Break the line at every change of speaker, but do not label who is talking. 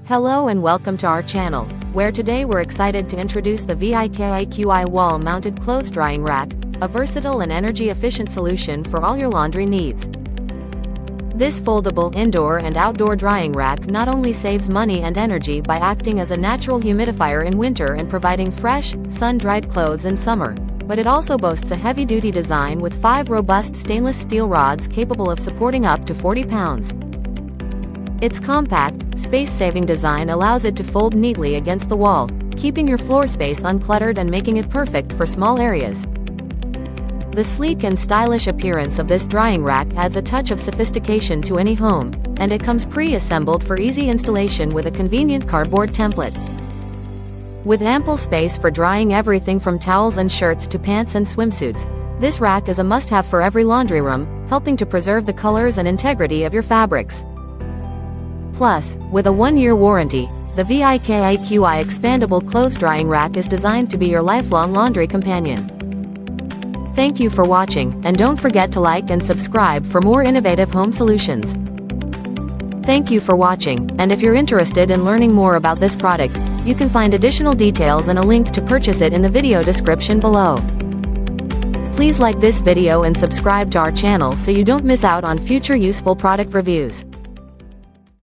Hello and welcome to our channel, where today we're excited to introduce the VIKAQI wall-mounted clothes drying rack, a versatile and energy-efficient solution for all your laundry needs. This foldable indoor and outdoor drying rack not only saves money and energy by acting as a natural humidifier in winter and providing fresh, sun-dried clothes in summer, but it also boasts a heavy-duty design with 5 robust stainless steel rods capable of supporting up to 40 pounds. Its compact, space-saving design allows it to fold neatly against the wall, keeping your floor space uncluttered and making it perfect for small areas. The sleek and stylish appearance of this drying rack adds a touch of sophistication to any home, and it comes pre-assembled for easy installation with a convenient cardboard template. With ample space for drying everything from towels and shirts to pants and swimsuits, this rack is a must-have for every laundry room, helping to preserve the colors and integrity of your fabrics. Plus, with a 1-year warranty, the VIKAQI expandable clothes drying rack is designed to be your lifelong laundry companion. Thank you for watching, and don't forget to like and subscribe for more innovative home solutions. Thank you for watching, and if you're interested in learning more about this product, you can find additional details and a link to purchase it in the video description below. Please like this video and subscribe to our channel so you don't miss out on future useful product reviews.